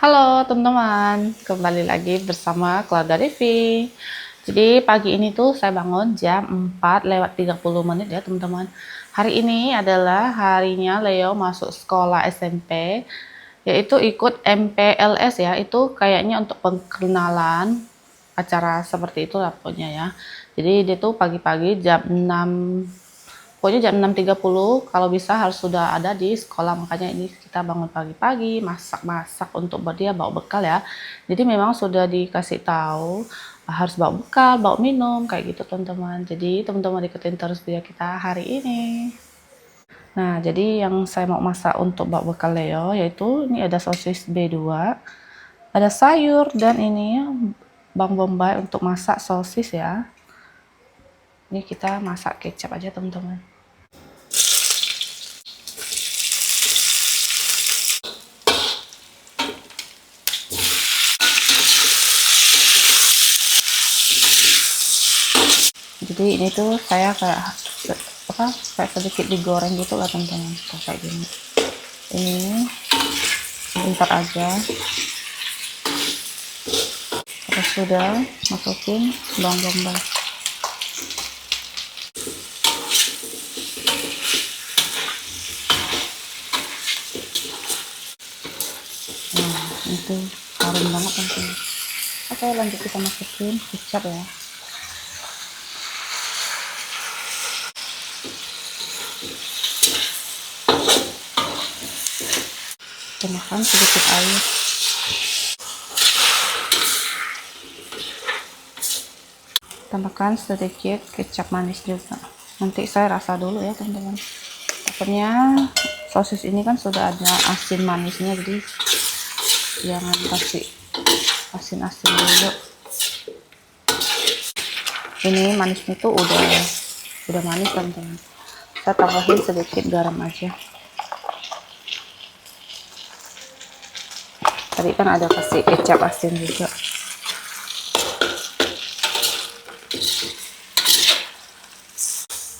Halo teman-teman, kembali lagi bersama keluarga Devi. Jadi pagi ini tuh saya bangun jam 4 lewat 30 menit ya teman-teman. Hari ini adalah harinya Leo masuk sekolah SMP, yaitu ikut MPLS ya, itu kayaknya untuk pengenalan acara seperti itu lah pokoknya ya. Jadi dia tuh pagi-pagi jam 6, pokoknya jam 6.30 kalau bisa harus sudah ada di sekolah. Makanya ini kita bangun pagi-pagi, masak-masak untuk dia bawa bekal ya. Jadi memang sudah dikasih tahu harus bawa bekal, bawa minum kayak gitu teman-teman. Jadi teman-teman ikutin terus video kita hari ini. Nah, jadi yang saya mau masak untuk bawa bekal Leo yaitu ini ada sosis B2, ada sayur, dan ini bawang bombay untuk masak sosis ya. Ini kita masak kecap aja teman-teman. Jadi ini tuh saya kayak sedikit digoreng gitu lah teman-teman, kayak gini. Ini sebentar aja. Terus sudah masukin bawang bombay. Nah itu harum banget teman-teman. Oke, lanjut kita masukin kecap ya. Tambahkan sedikit air. Tambahkan sedikit kecap manis juga. Nanti saya rasa dulu ya teman-teman. Takutnya sosis ini kan sudah ada asin manisnya, jadi jangan kasih asin-asin dulu. Ini manisnya tuh udah manis teman-teman. Saya tambahin sedikit garam aja. Tadi kan ada kasih kecap asin juga.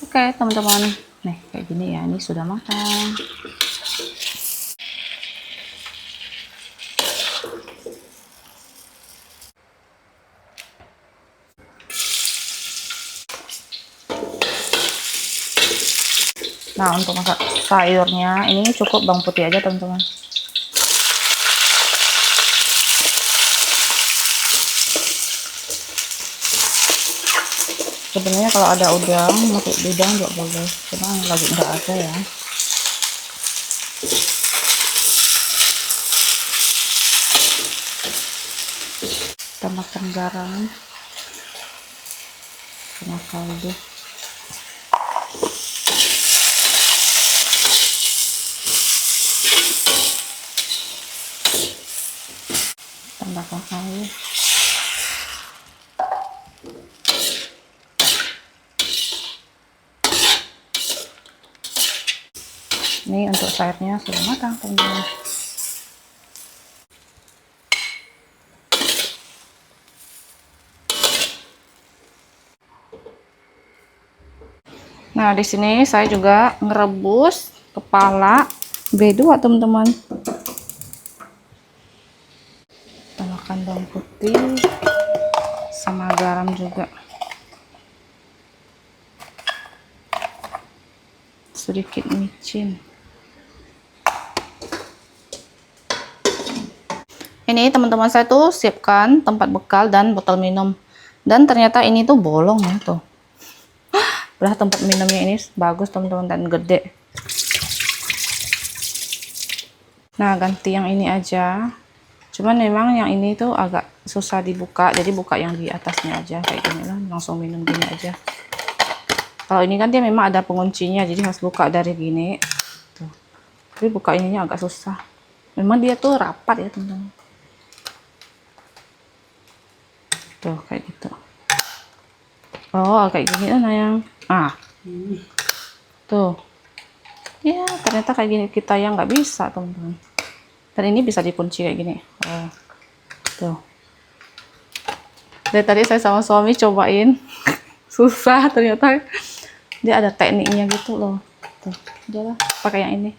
Oke teman-teman, nih kayak gini ya, ini sudah matang. Nah, untuk masak sayurnya ini cukup bawang putih aja teman-teman. Sebenarnya kalau ada udang, masuk udang juga boleh, cuma lagi nggak ada ya. Tambahkan garam sama kaldu. Tambahkan air. Ini untuk sayurnya sudah matang teman-teman. Nah, di sini saya juga ngerebus kepala B2 teman-teman. Tambahkan bawang putih sama garam juga. Sedikit micin. Ini teman-teman saya tuh siapkan tempat bekal dan botol minum. Dan ternyata ini tuh bolong ya tuh. Belah tempat minumnya ini bagus teman-teman dan gede. Nah, ganti yang ini aja. Cuman memang yang ini tuh agak susah dibuka, jadi buka yang di atasnya aja kayak gini lah, langsung minum gini aja. Kalau ini kan dia memang ada penguncinya, jadi harus buka dari gini. Tuh. Tapi buka ininya agak susah. Memang dia tuh rapat ya teman-teman. Tuh kayak gitu. Oh kayak gini nah yang tuh ya, ternyata kayak gini kita yang nggak bisa teman-teman. Dan ini bisa dikunci kayak gini. Oh tuh, dari tadi saya sama suami cobain susah, ternyata dia ada tekniknya gitu loh. Tuh udahlah pakai yang ini.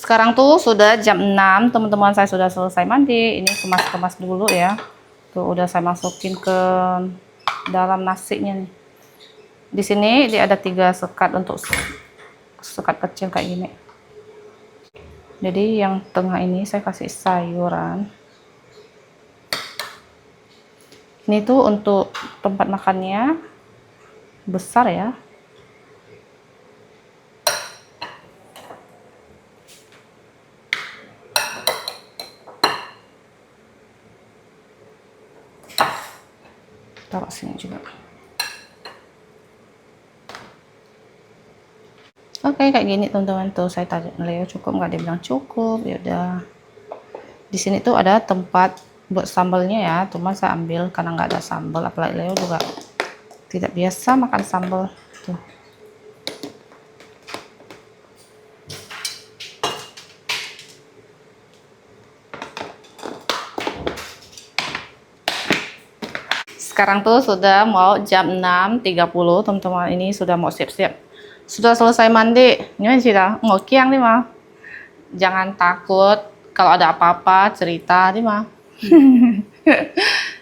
Sekarang tuh sudah jam 6, teman-teman, saya sudah selesai mandi. Ini kemas-kemas dulu ya. Tuh udah saya masukin ke dalam nasinya nih. Di sini dia ada 3 sekat untuk sekat kecil kayak gini. Jadi yang tengah ini saya kasih sayuran. Ini tuh untuk tempat makannya besar ya. Taruh sini juga. Oke, kayak gini teman-teman. Tuh saya tanya Leo cukup nggak, dia bilang cukup. Ya udah. Di sini tuh ada tempat buat sambalnya ya, cuma saya ambil karena nggak ada sambal, apalagi Leo juga tidak biasa makan sambal tuh. Sekarang tuh sudah mau jam 6.30 teman-teman. Ini sudah mau siap-siap, sudah selesai mandi. Ini sudah ngokiang nih mah. Jangan takut kalau ada apa-apa cerita nih mah.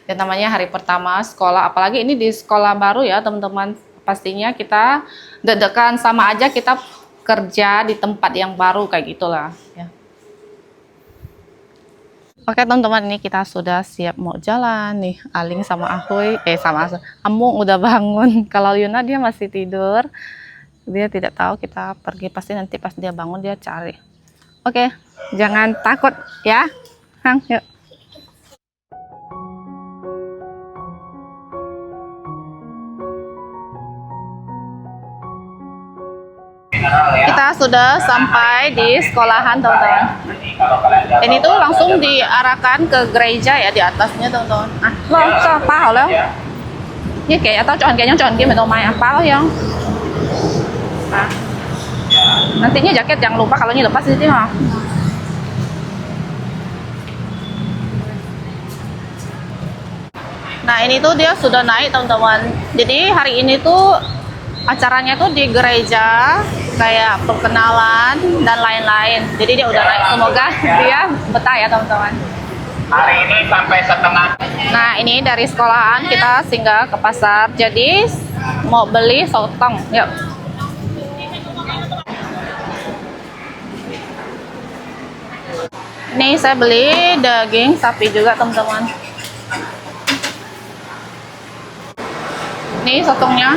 Dan namanya hari pertama sekolah, apalagi ini di sekolah baru ya teman-teman. Pastinya kita deg-degan, sama aja kita kerja di tempat yang baru kayak gitulah ya. Oke teman-teman, ini kita sudah siap mau jalan nih. Aling sama Ahoy, sama Amung udah bangun. Kalau Yuna dia masih tidur, dia tidak tahu kita pergi. Pasti nanti pas dia bangun dia cari. Oke, jangan takut ya. Hang, yuk. Kita sudah sampai di sekolahan teman-teman. Ini tuh langsung diarahkan ke gereja ya, di atasnya teman-teman. Vâng, cho ba hảo đâu. Như kể tao chọn cái nhóm chọn kia mình đâu mai apa loh yang. Nantinya jaket jangan lupa kalau ini lepas di sini mah. Nah ini tuh dia sudah naik teman-teman. Jadi hari ini tuh acaranya tuh di gereja, kayak perkenalan dan lain-lain. Jadi dia udah naik, semoga dia betah ya teman-teman. Hari ini sampai setengah. Nah ini dari sekolahan kita singgah ke pasar. Jadi mau beli sotong, yuk. Ini saya beli daging sapi juga teman-teman. Ini sotongnya,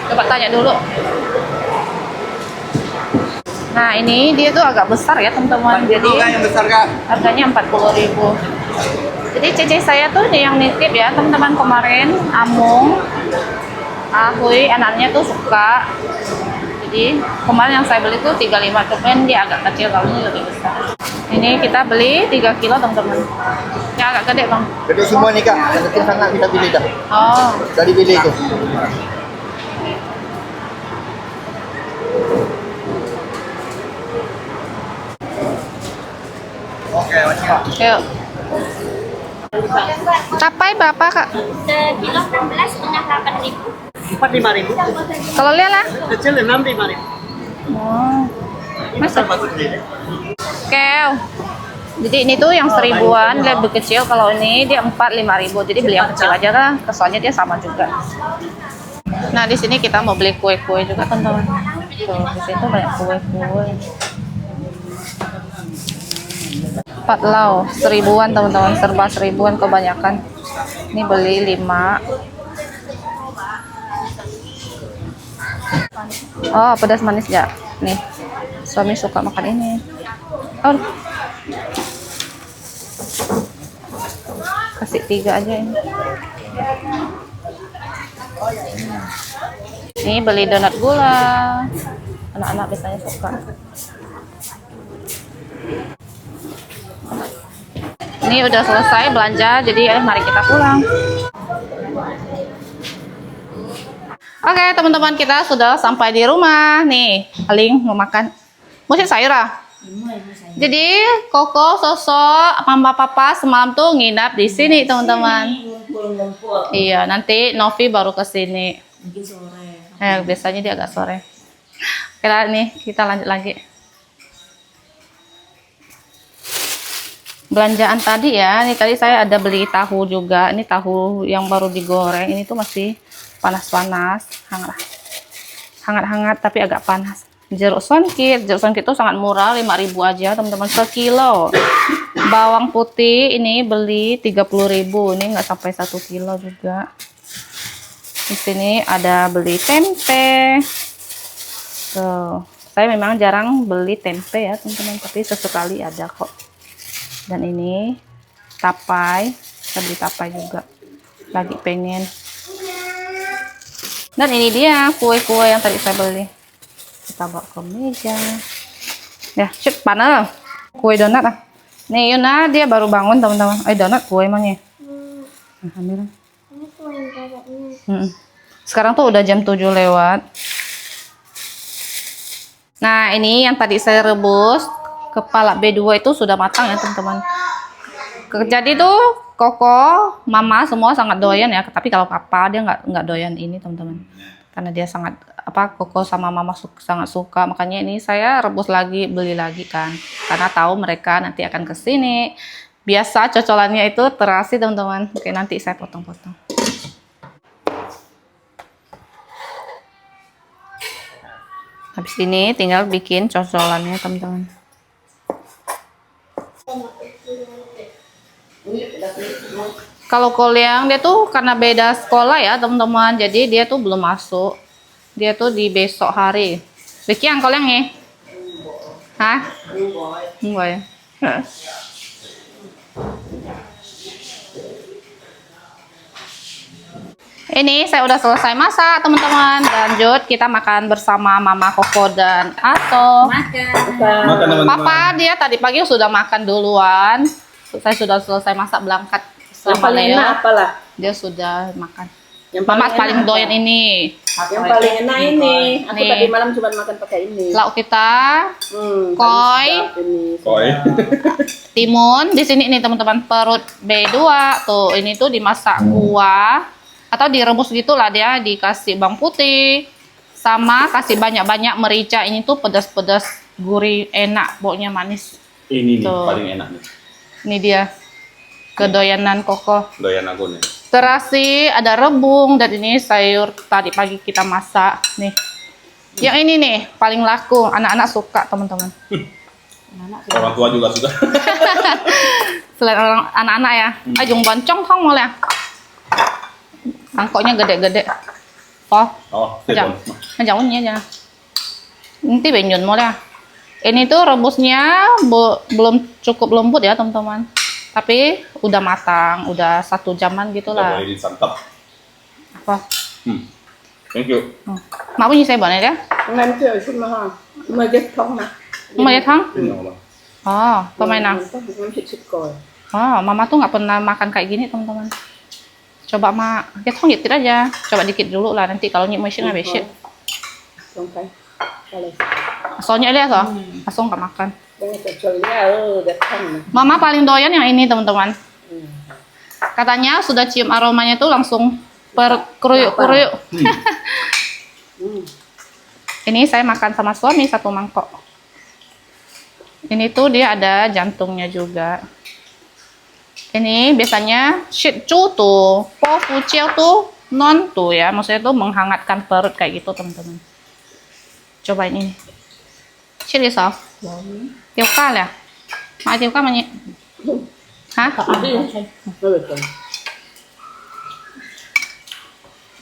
coba tanya dulu. Nah ini dia tuh agak besar ya teman-teman. Jadi yang besar Kak. harganya 40.000. Jadi cici saya tuh yang nitip ya teman-teman, kemarin Amung, Ahoy, anaknya tuh suka. Jadi kemarin yang saya beli tuh 35, cuman dia agak kecil, kalau ini lebih besar. Ini kita beli 3 kilo teman-teman. Ini agak gede bang. Gede semua nih Kak, yang kecil sangat bisa pilih dah. Oh. Dari pilih itu. Oke, Kak. Yuk. Capai berapa kak? Sekilo 16 setengah 8.000. 45.000. Kalau lihat lah. Kecil 65.000. Oh. Masuk. Oke. Kel. Jadi ini tuh yang 1000-an lebih kecil, kalau ini dia 4-5.000. Jadi beli yang kecil aja lah, soalnya dia sama juga. Nah di sini kita mau beli kue-kue juga teman-teman. Tuh di situ banyak kue-kue. Patlau 1000-an teman-teman, serba 1000-an kebanyakan. Ini beli 5. Oh pedas manis ya. Nih suami suka makan ini. Oh kasih 3 aja ini. Ini beli donat gula, anak-anak biasanya suka. Ini udah selesai belanja, jadi mari kita pulang. Oke teman-teman, kita sudah sampai di rumah. Nih Aling mau makan musik sayur ah. Jadi Koko, Sosok, Mama, Papa semalam tuh nginap di sini teman-teman. Iya, nanti Novi baru ke sini. Mungkin sore. Biasanya dia agak sore. Oke lah, nih kita lanjut lagi. belanjaan tadi ya. Ini tadi saya ada beli tahu juga. Ini tahu yang baru digoreng. Ini tuh masih panas-panas, hangat-hangat tapi agak panas. Jeruk songkit tuh sangat murah, 5.000 aja teman-teman, sekilo. Bawang putih ini beli 30.000, ini nggak sampai 1 kilo juga. Di sini ada beli tempe. Tuh, saya memang jarang beli tempe ya teman-teman, tapi sesekali ada kok. Dan ini tapai, saya beli tapai juga, lagi pengen. Dan ini dia kue-kue yang tadi saya beli. Kita bawa ke meja. Ya, shit, panas. Kue donat ah. Nih Yuna, dia baru bangun teman-teman. Donat kue emangnya. Nah, ambil. Sekarang tuh udah jam 7 lewat. Nah, ini yang tadi saya rebus, kepala B2 itu sudah matang ya teman-teman. Jadi tuh Koko, Mama semua sangat doyan ya. Tapi kalau Papa dia nggak doyan ini teman-teman. Karena dia sangat Koko sama Mama sangat suka. Makanya ini saya rebus lagi, beli lagi kan. Karena tahu mereka nanti akan ke sini. Biasa cocolannya itu terasi teman-teman. Oke, nanti saya potong-potong. Habis ini tinggal bikin cocolannya teman-teman. Kalau Koliang dia tuh karena beda sekolah ya teman-teman, jadi dia tuh belum masuk. Dia tuh di besok hari. Sekian Koliang ya? Hah? Enggak ya? Ini saya udah selesai masak teman-teman. Lanjut kita makan bersama Mama Koko dan Ato. Makan. Papa dia tadi pagi sudah makan duluan. Saya sudah selesai masak berangkat sama Leo. apalah? Dia sudah makan. Yang Mama paling paling enak doyan ini. Yang paling enak ini. Aku Nih. tadi malam cuma makan pakai ini. Lauk kita Koi. koi, timun. Di sini ini teman-teman, perut B2 tuh. Ini tuh dimasak kuah atau direbus gitulah, dia dikasih bawang putih sama kasih banyak-banyak merica. Ini tuh pedas-pedas, gurih, enak, baunya manis. Ini nih Tuh. paling enak nih. Ini dia kedoyanan Koko. Doyan aku nih. Terasi, ada rebung, dan ini sayur tadi pagi kita masak nih. Yang ini nih paling laku, anak-anak suka teman-teman. Orang tua juga suka. Selain anak-anak ya. Ajung bancong thong mau ya. Mangkoknya gede-gede. Oh, Oh, jangan, telepon. jangan aja. Nanti benyun mau ya. Ini tuh rebusnya belum cukup lembut ya teman-teman. Tapi udah matang, udah 1 jaman Udah gitulah. boleh disantap. Apa? Thank you. Mau punya saya boleh ya? Ngan chưa xin mà ha. Mà get không mà. Mau ya Tang? Ini Allah. Oh, pemain nang. Ngan sit coi. Oh, Mama tuh nggak pernah makan kayak gini teman-teman. Coba mak, kita ngikut aja. Coba dikit dulu lah, nanti kalau nyik mesin nggak besit. Không phải. Đây. Soalnya dia so, langsung nggak makan. Đây là trời get không. Mama paling doyan yang ini teman-teman. Katanya sudah cium aromanya tuh langsung keruyuk-keruyuk. Ini saya makan sama suami 1 mangkok. Ini tuh dia ada jantungnya juga. Ini biasanya shih tzu tuh, po fu chiao tuh non tuh ya, maksudnya tuh menghangatkan perut kayak gitu teman-teman. Cobain ini. Chili sauce. Tiêu ca ya? Mau tiêu ca mà nhỉ? Hah?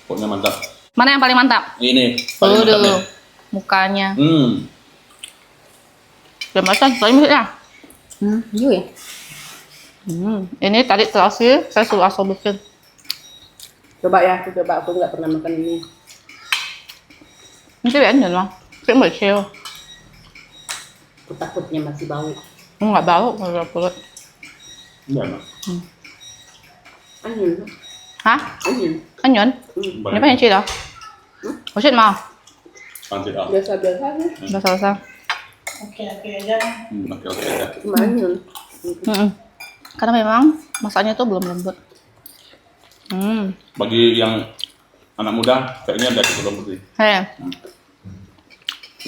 Pokoknya mantap. Mana yang paling mantap? Ini paling mantap nih. Mukanya. Hmm. Gimana? Paling ya? Vui ya? Ini tadi terasi saya suruh Aso bikin. Coba ya, aku coba. Aku nggak pernah makan ini. Ini biar nhìn không? Cái mùi kheo. Aku takutnya masih bau. Nggak bau, nggak perut. Ini enak. Onion. Hah? Onion. Onion? Ini apa yang chia Ủa chết mau? Pansit ah. Biasa-biasa aja. Udah selesai. Oke aja. Cuma onion. Karena memang masaknya tuh belum lembut. Bagi yang anak muda, kayaknya udah cukup lembut sih. Hei,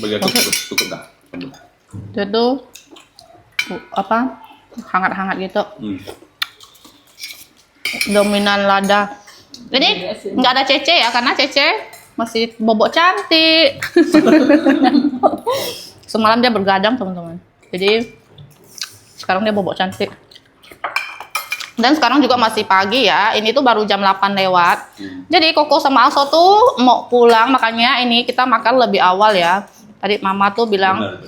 Bagi aku cukup dah. Lembut. dia tuh apa? hangat-hangat gitu. Hmm. Dominan lada. Jadi nggak ada Cece ya, karena Cece masih bobok cantik. Semalam dia bergadang teman-teman. Jadi sekarang dia bobok cantik. Dan sekarang juga masih pagi ya. Ini tuh baru jam 8 lewat. Jadi Koko sama Aso tuh mau pulang, makanya ini kita makan lebih awal ya. Tadi Mama tuh bilang Benar.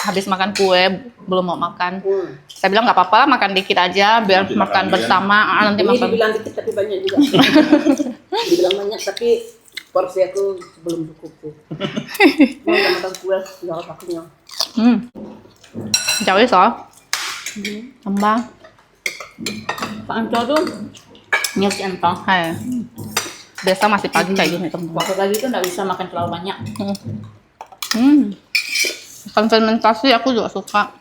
habis makan kue belum mau makan. Saya bilang nggak apa-apa lah, makan dikit aja biar Nanti makan makan bersama. Nanti Ini makan. dibilang dikit tapi banyak juga. Dibilang banyak tapi porsi aku belum cukup tuh. Mau udah makan kue, nggak apa kenyang. Jauh so. Tambah. Pak Anco tuh Nyus entong. Hai. Biasa masih pagi kayak gini teman-teman. Waktu lagi tuh nggak bisa makan terlalu banyak. Ikan fermentasi aku juga suka.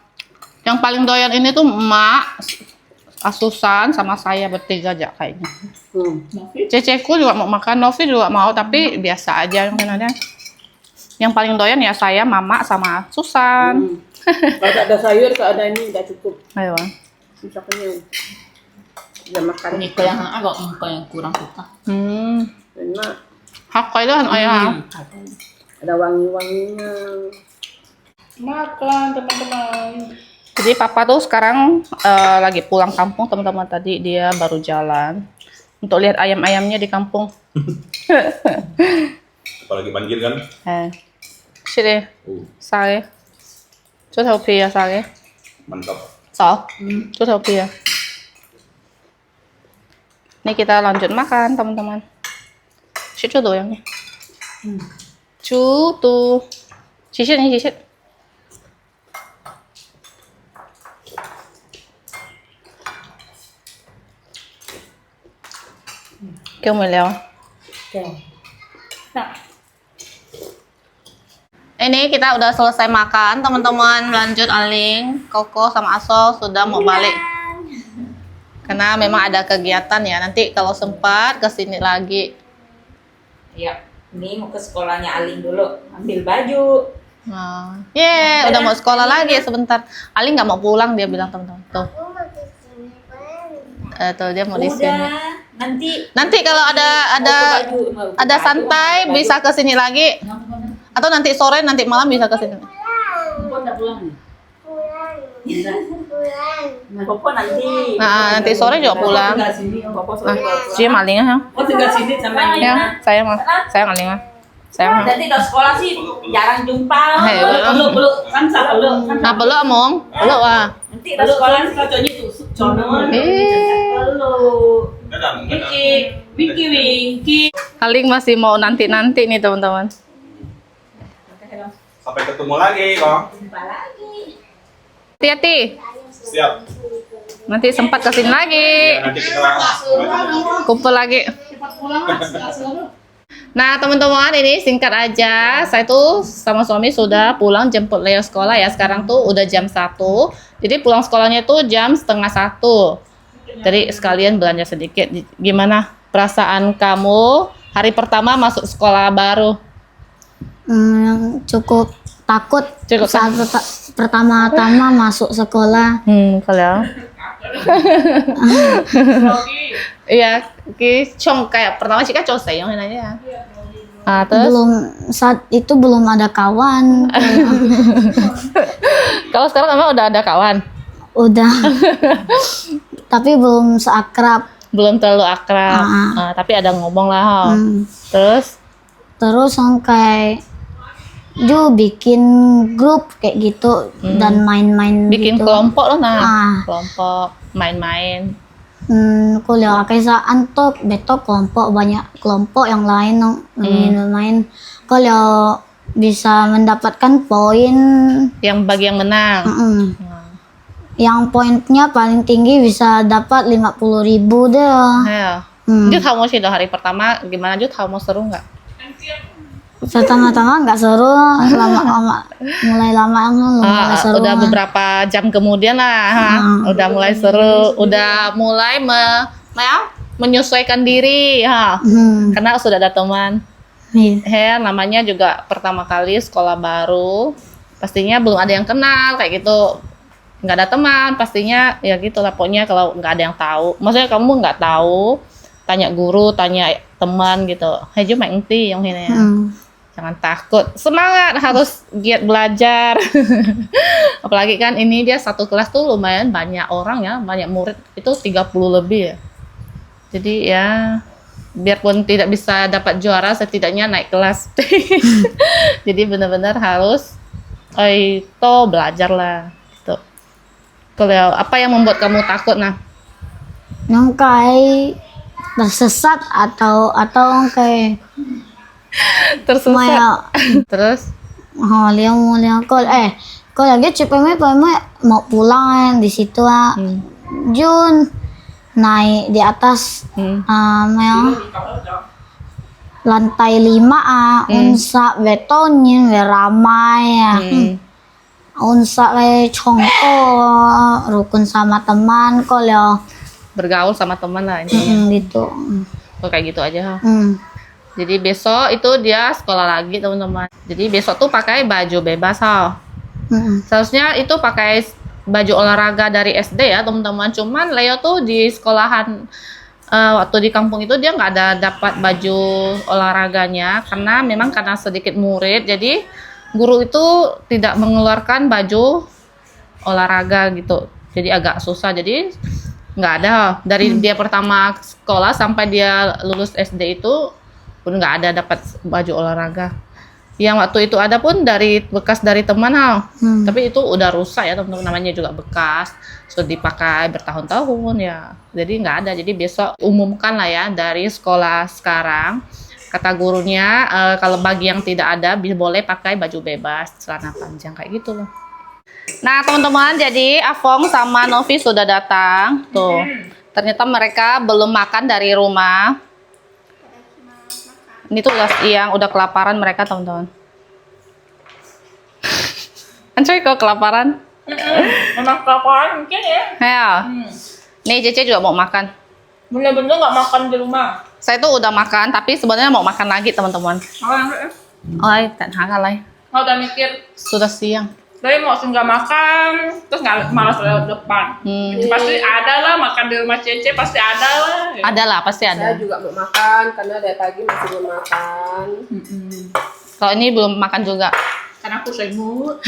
Yang paling doyan ini tuh emak, Asusan sama saya bertiga aja kayaknya. Ceceku juga mau makan, Novi juga mau, tapi biasa aja yang ada. Yang paling doyan ya saya, Mama sama Susan. Kalau tak ada sayur, kalau ada ini nggak cukup. Ayo. Bisa kenyang. Bisa makan. Niko yang agak Niko yang kurang suka. Enak. Hak itu kan ayah. Ada wangi-wanginya. Makan teman-teman. Jadi papa tuh sekarang lagi pulang kampung teman-teman, tadi dia baru jalan untuk lihat ayam-ayamnya di kampung. Apalagi banjir kan. Sini, saya. Chú theo pia sao cái? Mantap. So, chú theo pia. Ini kita lanjut makan teman-teman. Situ tuh yang Chú tuh. Sisit nih sisit. Kêu mày leo. Ini kita udah selesai makan teman-teman, lanjut Aling, Koko sama Aso sudah mau balik karena memang ada kegiatan ya, nanti kalau sempat kesini lagi. Iya, ini mau ke sekolahnya Aling dulu, ambil baju. Nah, udah mau sekolah lagi sebentar. Aling nggak mau pulang, dia bilang teman-teman. Tuh, tuh dia mau di sini. Udah, Nanti kalau ada santai bisa kesini lagi. Atau nanti sore, nanti malam bisa ke sini. Popo udah pulang nih. Popo nanti. Nah, nanti sore juga pulang. Tinggal sini, Popo sore baru pulang. Dia malingnya ya. Oh, tinggal sini sama Ya, Nina. saya mah. Saya malingnya. Saya mah. Nanti kalau sekolah sih jarang jumpa. Hei, Peluk kan sama peluk. Nah, belum among. Belum ah. Nanti kalau sekolah cocoknya tusuk conon. Peluk. Wiki Wiki. Aling masih mau nanti-nanti nih teman-teman. Sampai ketemu lagi, Kong. Jumpa lagi. Hati-hati. Siap. Nanti sempat kesini lagi. Ya, nanti kita Kumpul lagi. Nah teman-teman, ini singkat aja. Saya tuh sama suami sudah pulang jemput Leo sekolah ya. Sekarang tuh udah jam 1. Jadi pulang sekolahnya tuh jam setengah 1. Jadi sekalian belanja sedikit. Gimana perasaan kamu hari pertama masuk sekolah baru? Cukup takut Cukup saat pertama-tama masuk sekolah. Kalau iya, cong kayak pertama sih kan cong sayang aja. Terus Saat itu belum ada kawan. kalau sekarang emang udah ada kawan? Udah. Tapi belum seakrab. Belum terlalu akrab. Tapi ada ngomong lah. Terus kayak bikin grup kayak gitu dan main-main bikin gitu. kelompok loh kelompok main-main. Kuliah kaisa antok betok kelompok, banyak kelompok yang lain main. Kalau bisa mendapatkan poin yang bagi yang menang. Yang poinnya paling tinggi bisa dapat 50.000 deh. Jut kamu sih hari pertama gimana Jut, kamu seru nggak? Pertama-tama nggak seru, mulai seru. Udah beberapa jam kemudian lah, udah mulai seru, udah mulai menyesuaikan diri, karena sudah ada teman. Namanya juga pertama kali sekolah baru, pastinya belum ada yang kenal kayak gitu. nggak ada teman, pastinya ya gitu lah. Pokoknya kalau nggak ada yang tahu, maksudnya kamu nggak tahu, tanya guru, tanya teman gitu. Hei, cuma inti yang ini ya. Jangan takut, semangat, harus giat belajar. Apalagi kan ini dia satu kelas tuh lumayan banyak orang ya, banyak murid itu 30 lebih ya. Jadi ya biarpun tidak bisa dapat juara, setidaknya naik kelas. Jadi benar-benar harus itu belajar lah. Gitu. Kalau apa yang membuat kamu takut nah? Yang kayak tersesat atau kayak Tersesat. Maya. Terus Liang kalau lagi cepet mau pulang kan di situ Jun naik di atas lantai 5 unsa betonnya ramai ya. Unsa kayak congko rukun sama teman kalau bergaul sama teman lah intinya. gitu. Oh, kayak gitu aja. Jadi besok itu dia sekolah lagi teman-teman. Jadi besok tuh pakai baju bebas Seharusnya itu pakai baju olahraga dari SD ya teman-teman. Cuman Leo tuh di sekolahan waktu di kampung itu dia nggak ada dapat baju olahraganya karena sedikit murid. Jadi guru itu tidak mengeluarkan baju olahraga gitu. Jadi agak susah. Jadi nggak ada dari dia pertama sekolah sampai dia lulus SD itu pun nggak ada dapat baju olahraga. Yang waktu itu ada pun dari bekas dari teman tapi itu udah rusak ya teman-teman, namanya juga bekas sudah dipakai bertahun-tahun ya, jadi nggak ada. Jadi besok umumkan lah ya dari sekolah sekarang, kata gurunya kalau bagi yang tidak ada boleh pakai baju bebas, celana panjang kayak gitu loh. Nah teman-teman, jadi Afong sama Novi sudah datang tuh, ternyata mereka belum makan dari rumah. Ini tuh udah siang, udah kelaparan mereka teman-teman. Ancoy kok kelaparan? Memang kelaparan mungkin ya. Ya. Nih Cece juga mau makan. Bener-bener nggak makan di rumah. Saya tuh udah makan, tapi sebenarnya mau makan lagi teman-teman. Oh, tak hakal lah. Mau udah mikir, Sudah siang. tapi mau nggak makan, terus nggak malas lewat depan. Pasti ada lah makan di rumah Cece, pasti ada lah. Ada lah, pasti Saya ada. juga mau makan karena dari pagi masih belum makan. Kalau ini belum makan juga. Karena aku semut.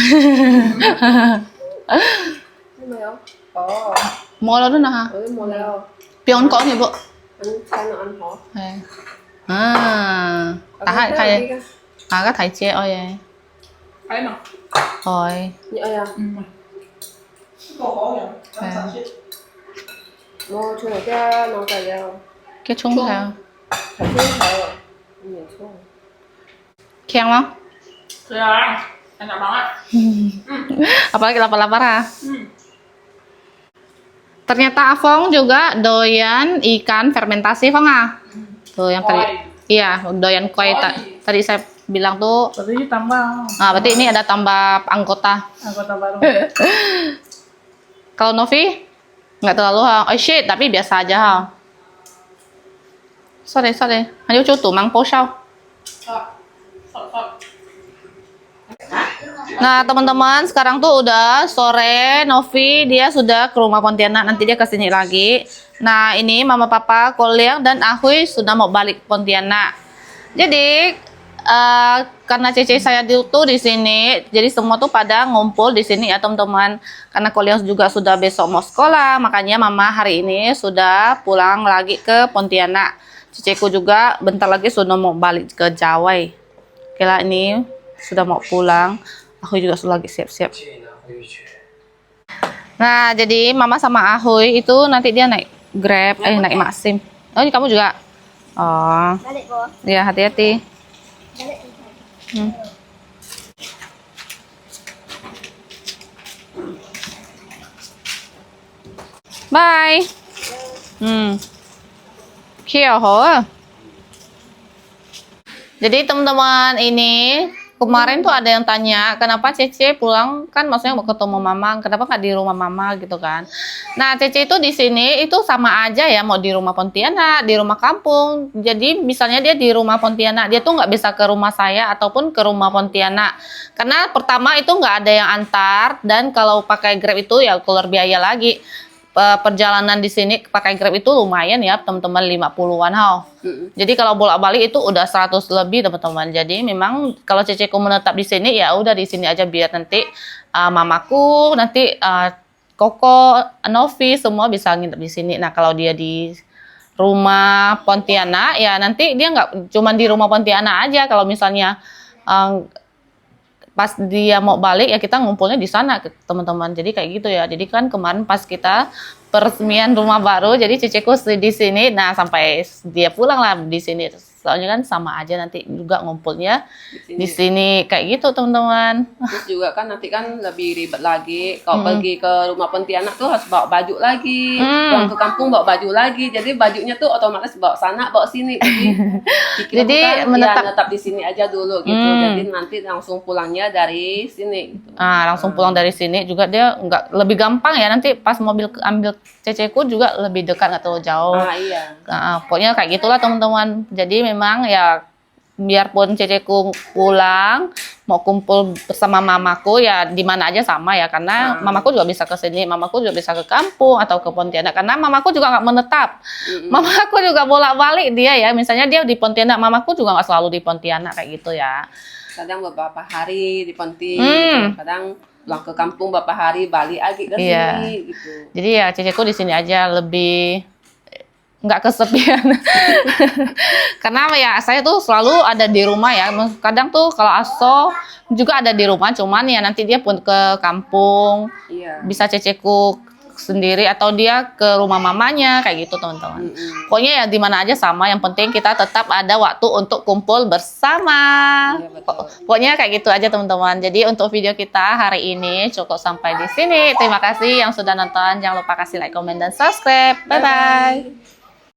Ini mau oh, Mau lo nah. ini mau leo. Pion kok nih bu. Ăn chay nó ăn hổ. Tahan kayak agak thai cie oh ya. Thấy mà. Thôi. Nhỡ ya. Mua chung cái nó cái leo. Cái chung sao? Phải chung hổ. Nhiều chung. Keng không? Sudah, enak banget. Apalagi lapar-lapar ha. Ternyata Afong juga doyan ikan fermentasi, Fong ah. Tuh yang tadi. Iya, doyan koi tadi saya bilang tuh. Berarti tambah Nah, berarti ini ada tambah anggota. anggota baru. Kalau Novi nggak terlalu oh shit, tapi biasa aja ha. Sorry. Hanya cutu mang po sao. Nah teman-teman, sekarang tuh udah sore. Novi dia sudah ke rumah Pontianak, nanti dia kesini lagi. Nah ini mama papa Koliang dan Ahui sudah mau balik Pontianak. Jadi karena Cece saya tuh di sini, jadi semua tuh pada ngumpul di sini ya teman-teman. Karena Koliang juga sudah besok mau sekolah, makanya mama hari ini sudah pulang lagi ke Pontianak. Ceceku juga bentar lagi sudah mau balik ke Jawai. Kira ini sudah mau pulang. Aku juga sudah lagi siap-siap. Nah, jadi mama sama Ahoy itu nanti dia naik Grab, naik Maxim. Oh, ini kamu juga? Oh. Ya, hati-hati. Bye. Kia ho. Jadi teman-teman ini kemarin tuh ada yang tanya, kenapa Cece pulang kan maksudnya mau ketemu mama, kenapa nggak di rumah mama gitu kan. Nah, Cece itu di sini itu sama aja ya, mau di rumah Pontianak, di rumah kampung. Jadi misalnya dia di rumah Pontianak, dia tuh nggak bisa ke rumah saya ataupun ke rumah Pontianak. Karena pertama itu nggak ada yang antar, dan kalau pakai Grab itu ya keluar biaya lagi. Perjalanan di sini pakai Grab itu lumayan ya teman-teman, 50-an Jadi kalau bolak-balik itu udah 100 lebih teman-teman. Jadi memang kalau Ceceku menetap di sini ya udah di sini aja, biar nanti mamaku, nanti Koko, Novi semua bisa nginep di sini. Nah, kalau dia di rumah Pontianak ya nanti dia nggak cuma di rumah Pontianak aja. Kalau misalnya pas dia mau balik ya kita ngumpulnya di sana teman-teman. Jadi kayak gitu ya. Jadi kan kemarin pas kita peresmian rumah baru, jadi Ceceku di sini. Nah, sampai dia pulang lah di sini. Soalnya kan sama aja nanti juga ngumpulnya di sini kayak gitu teman-teman. Terus juga kan nanti kan lebih ribet lagi. Kalau pergi ke rumah Pontianak tuh harus bawa baju lagi. Pulang ke kampung bawa baju lagi. Jadi bajunya tuh otomatis bawa sana, bawa sini. Jadi menetap di sini aja dulu gitu. Jadi nanti langsung pulangnya dari sini. Gitu. Langsung pulang dari sini juga dia nggak lebih gampang ya, nanti pas mobil ambil Ceceku juga lebih dekat, nggak terlalu jauh. Iya. Pokoknya kayak gitulah teman-teman. Jadi memang ya biarpun Ceceku pulang mau kumpul bersama mamaku ya di mana aja sama ya, karena mamaku juga bisa ke sini, mamaku juga bisa ke kampung atau ke Pontianak, karena mamaku juga nggak menetap. Mamaku juga bolak-balik dia ya, misalnya dia di Pontianak, mamaku juga nggak selalu di Pontianak kayak gitu ya. Kadang beberapa hari di Pontianak, kadang pulang ke kampung beberapa hari, balik lagi ke sini gitu. Jadi ya Ceceku di sini aja lebih nggak kesepian. Karena ya saya tuh selalu ada di rumah ya. Kadang tuh kalau Aso juga ada di rumah, cuman ya nanti dia pun ke kampung. Bisa Ceceku sendiri atau dia ke rumah mamanya kayak gitu teman-teman. Pokoknya ya di mana aja sama, yang penting kita tetap ada waktu untuk kumpul bersama. Pokoknya kayak gitu aja teman-teman. Jadi untuk video kita hari ini cukup sampai di sini. Terima kasih yang sudah nonton. Jangan lupa kasih like, komen, dan subscribe. Bye bye.